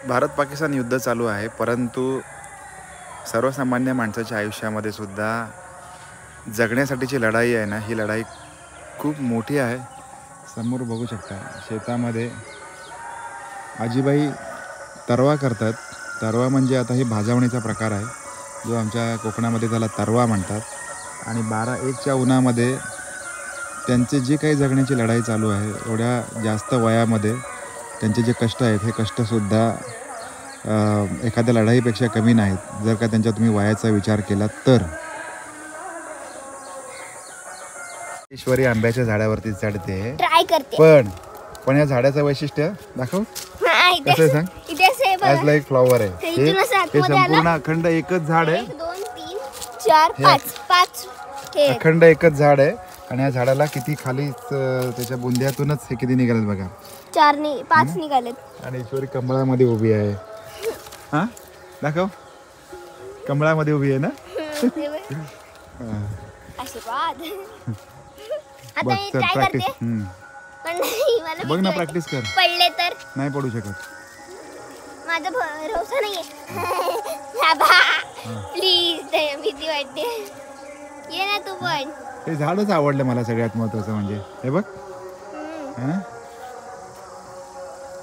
भारत पाकिस्तान युद्ध चालू आहे, परंतु सर्वसामान्य माणसाच्या आयुष्यामध्ये सुद्धा जगण्यासाठीची लढाई आहे ना, ही लढाई खूप मोठी आहे. समोर बघू शकता शेतामध्ये आजीबाई तरवा करतात. तरवा म्हणजे आता हे भाजवणीचा प्रकार आहे, जो आमच्या कोकणामध्ये त्याला तरवा म्हणतात. आणि 12-1च्या उन्हामध्ये त्यांचे जे काही जगण्याची लढाई चालू आहे, एवढ्या जास्त वयामध्ये त्यांचे जे कष्ट आहेत, हे कष्टसुद्धा एखाद्या लढाईपेक्षा कमी नाहीत, जर का त्यांच्या तुम्ही वयाचा विचार केला तर. ईश्वरी आंब्याच्या झाडावरती चढते, ट्राय करते. पण या झाडाचं वैशिष्ट्य दाखव कसं आहे सांग. ॲज लाईक फ्लॉवर आहे हे संपूर्ण अखंड एकच झाड आहे. 1 2 3 4 5 अखंड एकच झाड आहे. आणि या झाडाला किती खाली त्याच्या बुंद्यातूनच हे किती निघालेत बघा. 4 नाही 5 निघालेत. आणि ईश्वरी कमळामध्ये उभी आहे. हा दाखव, कमळामध्ये उभी आहे ना. आशीर्वाद. आता बघ मी चल ट्राय प्रॅक्टिस. करते. पण नाही, मला बघ ना भीती प्रॅक्टिस कर. वाटते. पडले तर नाही पडू शकत. माझा भरोसा नाहीये. बाबा प्लीज, भीती वाटते. ये ना तू पण. हे झाडच आवडलं मला सगळ्यात महत्वाचं म्हणजे. हे बघ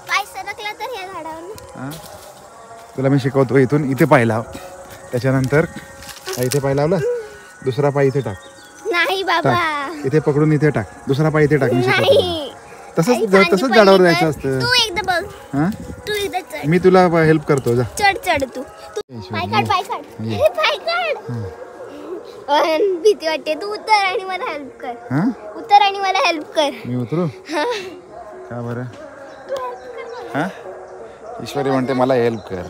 पाय सरकला तर या झाडावर. तुला मी शिकवतो. इथून इथे पाय लाव, त्याच्यानंतर इथे पाय लावला, दुसरा पाय इथे टाक. नाही बाबा, इथे पकडून इथे टाक, दुसरा पाय इथे टाक. मी शिकवतो. नाही तसंच झाडावर जायचं असतं. तू एकदा बघ. हा तू एकदा चढ. मी तुला हेल्प करतो. जा चढ तू पाय काढ. पाय काढ. भीती वाटते. तू उतर आणि मला हेल्प कर. उतर आणि मला हेल्प कर. मी उतरू का बरं? हा ईश्वरी म्हणते मला हेल्प कर.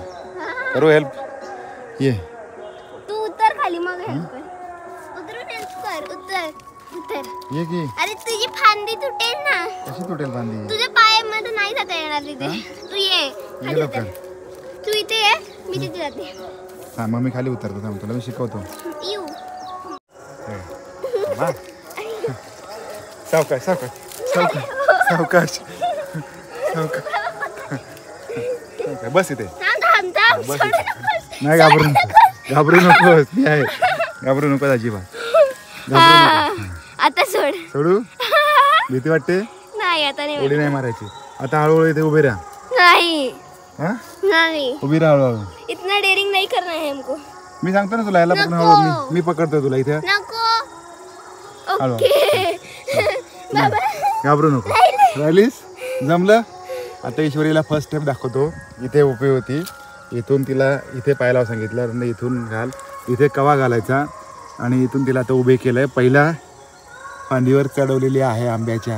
करू हेल्प? ये तू उतर खाली, मग हेल्प कर. उतरून हेल्प कर. उतर. ये की. अरे तुझी फांदी तुटेल ना. कशी तुटेल फांदी? तुझ्या पायामध्ये नाही जाता येणार तिथे. तू ये खाली उतर. तू इथे ये, मी तिथे जाते. हा मग मी खाली उतरतो. थांब, तुला मी शिकवतो. येऊ. सावकाश. बस इथे. नाही घाबरू नकोस. मी आहे. घाबरू नकोस अजिबात. आता सोडू. भीती वाटते? नाही आता नाही. उडी नाही मारायची. आता हळूहळू इथे उभे राहा. नाही उभी राहा हळूहळू. इतना डेरिंग नहीं करना है हमको. मी सांगतो ना तुला, याला पकडून हळूहळू मी पकडतो तुला इथे. नको. ओके बाबा, घाबरू नको. राहिलीस? जमलं. आता ईश्वरीला फर्स्ट स्टेप दाखवतो. इथे उभी होती, इथून तिला इथे पाय सांगितलं, आणि इथून घाल. इथे कवा घालायचा आणि इथून तिला आता उभे केलंय. पहिला फांदीवर चढवलेली आहे आंब्याच्या,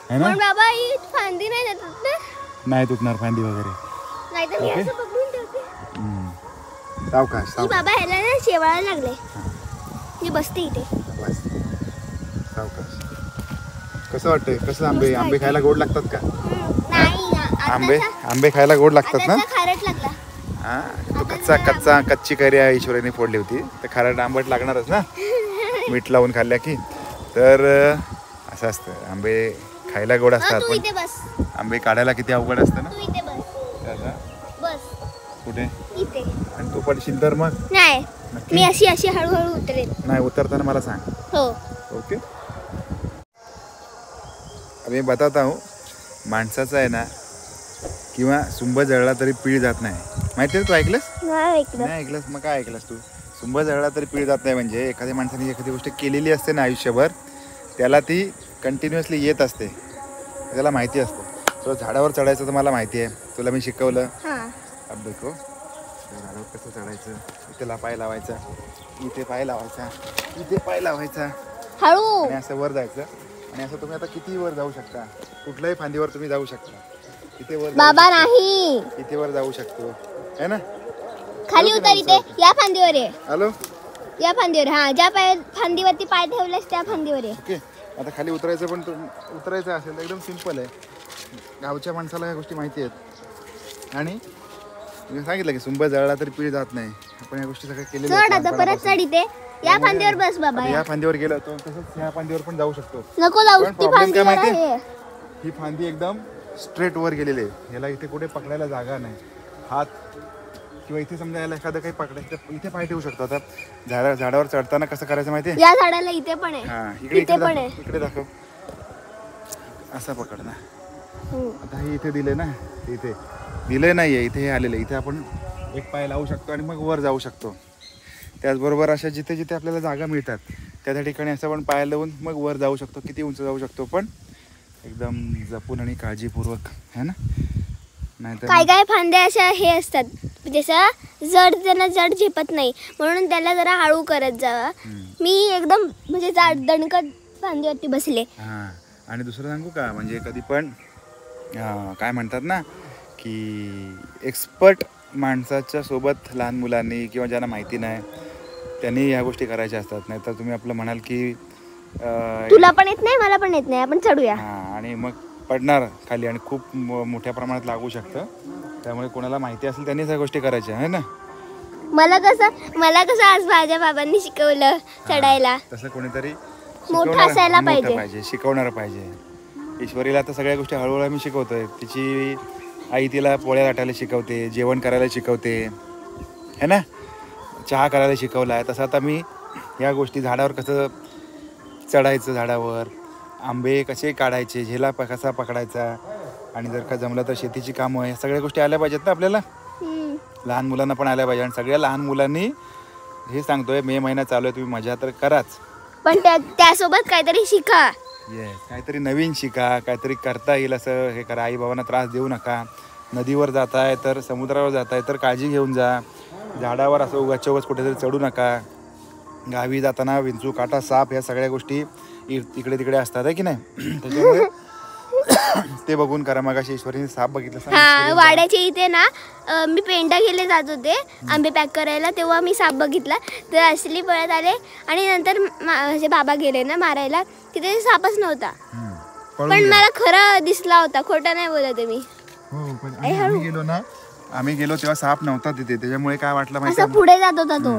है ना. बाबा ही फांदी नाही तुटणार. नाही तुटणार फांदी वगैरे. नाही तर मी असं पकडून ठेवते. सावकाश. बाबा ह्याला ना शेवाळायला लागले. मी बसते इथे. सावकाश. कसं वाटतंय? कसं आंबे खायला गोड लागतात का? नाही, आंबे खायला गोड लागतात ना. खारट लागला. हा तो कच्ची कैरी ईश्वरीने फोडली होती, तर खारट आंबट लागणारच ना. मीठ लावून खाल्ल्या की. तर असं असतं, आंबे खायला गोड असतात, तू इथे बस. पण आंबे काढायला किती अवघड असतं ना. तू इथे बस. बस कुठे? इथे. आणि तू पडशील तर मग? नाही, मी अशी हळूहळू उतरेन. नाही, उतरताना मला सांग. हो. ओके. मी बताता हूँ, माणसाचा आहे ना, किंवा सुंब जळला तरी पीळ जात नाही. माहिती आहे? तू ऐकलंस? नाही ऐकलंस? मग काय ऐकलंस तू? सुंब जळला तरी पीळ जात नाही म्हणजे एखाद्या माणसाने एखादी गोष्ट केलेली असते ना आयुष्यभर, त्याला ती कंटिन्युअसली येत असते, त्याला माहिती असतं. तुला झाडावर चढायचं तर मला माहिती आहे, तुला मी शिकवलं. अब देखो झाडावर कसं चढायचं. इथे पाय लावायचा, इथे पाय लावायचा, इथे पाय लावायचा, हळू. आणि असं वर जायचं. आणि असं तुम्ही आता किती वर जाऊ शकता, कुठल्याही फांदीवर तुम्ही जाऊ शकता. इथे वर बाबा नाही, इथे वर जाऊ शकतो, है ना. खाली उतर. इथे या फांदीवर आहे. हॅलो, या फांदीवर. हा, ज्या फांदीवरती पाय ठेवलेस त्या फांदीवर आहे. ओके. आता खाली उतरायचं, पण उतरायचं असेल तर एकदम सिंपल आहे. गावच्या माणसाला ह्या गोष्टी माहिती आहेत. आणि मी सांगितलं की सुंब जळला तरी पीळ जात नाही. आपण या गोष्टी सगळ्या केलेल्या आहेत. चढ आता, परत चढ. इथे या फांदीवर बस बाबा. या फांदीवर गेलो तर तसंच ह्या फांदीवर पण जाऊ शकतो. नको जाऊ. ती फांदी काय माहिती, ही फांदी एकदम स्ट्रेट वर गेलेली आहे. याला इथे कुठे पकडायला जागा नाही. हात किंवा इथे समजा याला एखादं काही पकडायचं इथे पाय ठेवू शकतो. आता झाडावर चढताना कसं करायचं माहितीये? या झाडाला इथे पण आहे. हा इकडे इथे पण आहे. इकडे दाखव. असा पकड ना. आता हे इथे दिले ना, इथे दिले नाहीये, इथे हे आलेलं. इथे आपण एक पाय लावू शकतो आणि मग वर जाऊ शकतो. त्याचबरोबर अशा जिथे जिथे आपल्याला जागा मिळतात त्या ठिकाणी असं आपण पाय लावून मग वर जाऊ शकतो. किती उंच जाऊ शकतो पण एकदम जपून आणि काळजीपूर्वक, है ना. नाहीतर काय काय फांद्या अशा हे असतात, जसं त्यांना जड झेपत नाही म्हणून त्याला जरा हळू करत जावा. मी एकदम म्हणजे दणकट फांदीवरती बसले. हां आणि दुसरं सांगू का, म्हणजे कधी पण काय म्हणतात ना की एक्सपर्ट माणसाच्या सोबत लहान मुलांनी किंवा ज्यांना माहिती नाही त्यांनी ह्या गोष्टी करायच्या असतात. नाहीतर तुम्ही आपलं म्हणाल की तुला पण येत नाही मला पण येत नाही, आपण चढूया. हां आणि मग पडणार खाली आणि खूप मोठ्या प्रमाणात लागू शकतं. त्यामुळे कोणाला माहिती असेल त्यांनीच ह्या गोष्टी करायच्या आहे ना. मला कसं आज माझ्या बाबांनी शिकवलं चढायला. तसं कोणीतरी मोठं असायला पाहिजे, शिकवणार पाहिजे. ईश्वरीला आता सगळ्या गोष्टी हळूहळू मी शिकवतोय. तिची आई तिला पोळ्या लाटायला शिकवते, जेवण करायला शिकवते, है ना. चहा करायला शिकवला आहे. तसं आता मी ह्या गोष्टी, झाडावर कसं चढायचं, झाडावर आंबे कसे काढायचे, झेला कसा पकडायचा, आणि जर का जमलं तर शेतीची कामं, ह्या सगळ्या गोष्टी आल्या पाहिजेत ना आपल्याला. लहान मुलांना पण आल्या पाहिजे. आणि सगळ्या लहान मुलांनी हे सांगतोय, मे महिना चालू आहे, तुम्ही मजा तर कराच, पण त्यासोबत काहीतरी शिका. येस, काहीतरी नवीन शिका, काहीतरी करता येईल असं हे करा. आई बाबांना त्रास देऊ नका. नदीवर जाताय तर, समुद्रावर जाताय तर काळजी घेऊन जा. झाडावर असं उगाच कुठेतरी चढू नका. गावी जाताना विंचू, काटा, साप ह्या सगळ्या गोष्टी इकडे तिकडे असतात आहे की नाही. त्याच्यामुळे ते बघून करा. मग अशी ईश्वरीने साप बघितलं. हा, वाड्याच्या इथे ना मी पेंडा गेले जात होते आंबे पॅक करायला, तेव्हा मी साप बघितला. तर असली पळत आले आणि नंतर माझे बाबा गेले ना मारायला, तिथे सापच नव्हता. पण मला खरं दिसला होता, खोटा नाही बोलत मी. हो, पण आम्ही गेलो तेव्हा साप नव्हता तिथे. त्याच्यामुळे काय वाटलं माहिती, असा पुढे जात होता तो,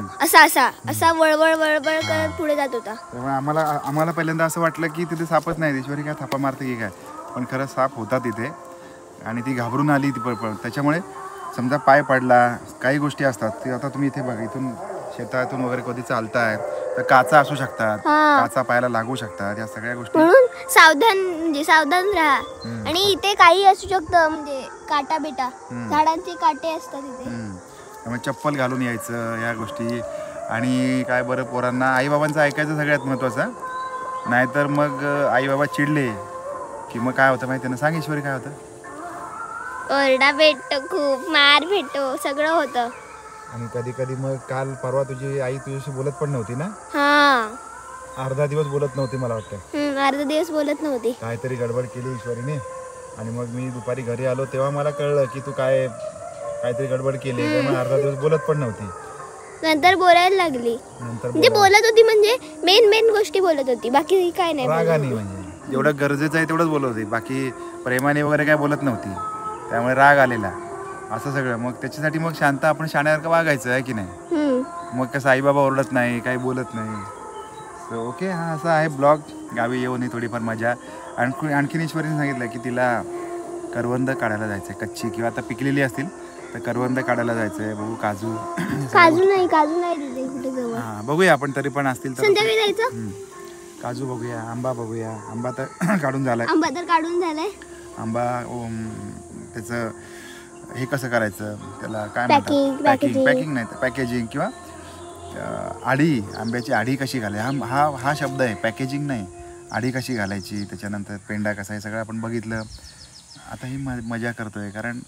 असा वळवळ करत पुढे जात होता. त्यामुळे आम्हाला पहिल्यांदा असं वाटलं की तिथे सापच नाही, ईश्वरी काय थापा मारते की काय. पण खरं साप होता तिथे आणि ती घाबरून आली ती पळपळ. त्याच्यामुळे समजा पाय पडला, काही गोष्टी असतात ते आता तुम्ही इथे बघा, इथून शेतातून वगैरे कधी चालताय तर काचा असू शकतात, काचा पायाला लागू शकतात. या सगळ्या गोष्टी म्हणून सावधान राहा. आणि इथे काही असू शकतं, म्हणजे काटा बिटा, झाडांचे काटे असतात इथे. त्यामुळे चप्पल घालून यायचं या गोष्टी. आणि काय बरं, पोरांना आईबाबांचं ऐकायचं सगळ्यात महत्त्वाचं. नाहीतर मग आईबाबा चिडले की मग काय होतं माहिती ना. सांग ईश्वरी, काय होतं? ओरडा भेटतो, खूप मार भेटतो, सगळं होतं. आणि कधी कधी मग काल परवा तुझी आई तुझ्याशी बोलत पण नव्हती ना. अर्धा दिवस बोलत नव्हती मला वाटतं. अर्धा दिवस बोलत नव्हती. काहीतरी गडबड केली ईश्वरीने. आणि मग मी दुपारी घरी आलो तेव्हा मला कळलं की तू काहीतरी गडबड केली. त्यामुळे अर्धा दिवस बोलत पण नव्हती. नंतर बोलायला लागली. म्हणजे बोलत होती, म्हणजे मेन गोष्टी बोलत होती, बाकी काय नाही. रागाने, म्हणजे जेवढं गरजेचं आहे तेवढंच बोलत होती, बाकी प्रेमाने वगैरे काय बोलत नव्हती. त्यामुळे राग आलेला असं सगळं. मग त्याच्यासाठी मग शांत आपण शाण्यासारखं वागायचं आहे की नाही. मग कसं आईबाबा ओरडत नाही, काही बोलत नाही. सो ओके, हा असा आहे ब्लॉग. गावी येऊन थोडीफार मजा. आणखीन ईश्वरीने सांगितलं की तिला करवंद काढायला जायचं आहे, कच्ची किंवा आता पिकलेली असतील तर करवंद काढायला जायचं आहे. बघू, काजू नाही तिथे कुठे जवळ. हां, बघूया आपण, तरी पण असतील तर संध्याकाळी जायचं. काजू बघूया, आंबा बघूया. आंबा तर काढून झालाय. आंबा त्याचं हे कसं करायचं, त्याला काय म्हणतात, पॅकिंग नाही तर पॅकेजिंग, किंवा आढी, आंब्याची आढी कशी घालायची, हा शब्द आहे, पॅकेजिंग नाही. आढी कशी घालायची, त्याच्यानंतर पेंडा कसा, हे सगळं आपण बघितलं. आता ही मजा करतोय, कारण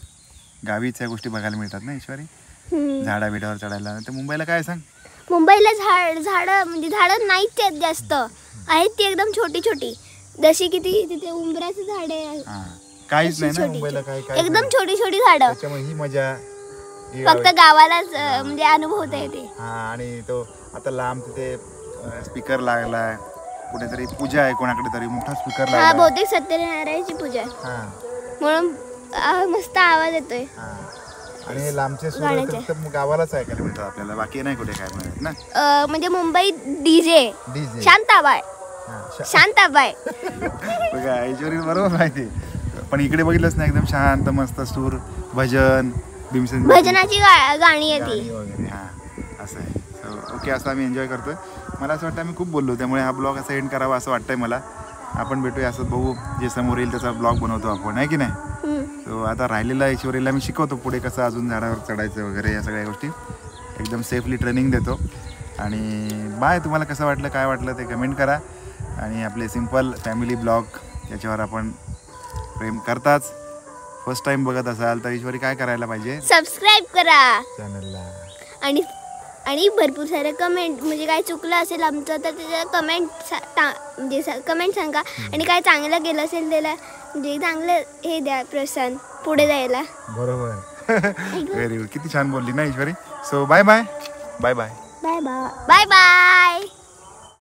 गावीच या गोष्टी बघायला मिळतात ना ईश्वरी. झाडा बिडावर चढायला. तर मुंबईला काय सांग, मुंबईला झाडं नाहीच आहेत जास्त, आहेत ती एकदम छोटी छोटी, जशी की तिथे उंबराचं झाड आहे. काहीच नाही ना मुंबईला, काय एकदम छोटी छोटी झाडं. त्याच्यामुळे ही मजा फक्त गावालाच म्हणजे अनुभवता येते. आणि तो आता लांब तिथे स्पीकर लागलाय, कुठेतरी पूजा आहे कोणाकडे तरी, मोठा स्पीकर लागला. बहुतेक सत्यनारायणाची पूजा आहे, म्हणून मस्त आवाज येतोय. आणि लांबचे सूर गावालाच ऐकायला मिळतात आपल्याला, बाकी नाही कुठे काय मिळत ना. म्हणजे मुंबई डीजे शांताबाई बघा, ईश्वरी बरोबर माहिती. पण इकडे बघितलंच नाही, एकदम शांत मस्त सूर, भजन, भीमसेन भजनाची गाणी आहे ती. गाणी वगैरे. हां असं आहे. सो ओके, असं आम्ही एन्जॉय करतोय. मला असं वाटतं आम्ही खूप बोललो, त्यामुळे हा ब्लॉग असा एंड करावा असं वाटतंय मला. आपण भेटूया, असं बघू जे समोर येईल त्याचा ब्लॉग बनवतो आपण, आहे की नाही. सो आता राहिलेला ऐश्वर्याला मी शिकवतो पुढे कसं अजून झाडावर चढायचं वगैरे, या सगळ्या गोष्टी एकदम सेफली ट्रेनिंग देतो. आणि बाय, तुम्हाला कसं वाटलं, काय वाटलं ते कमेंट करा. आणि आपले सिम्पल फॅमिली ब्लॉग याच्यावर आपण प्रेम करताच. फर्स्ट टाइम बघत असाल तर ईश्वरी काय करायला पाहिजे, सबस्क्राईब करा चॅनलला. आणि भरपूर सारे कमेंट, म्हणजे काय चुकलं असेल आमचं तर त्याच्या कमेंट सांगा. आणि काय चांगलं केलं असेल त्याला म्हणजे चांगलं हे द्या, प्रोत्साहन पुढे जायला. बरोबर. Very good. किती छान बोलली ना Ishwari. So bye bye bye bye bye bye bye bye.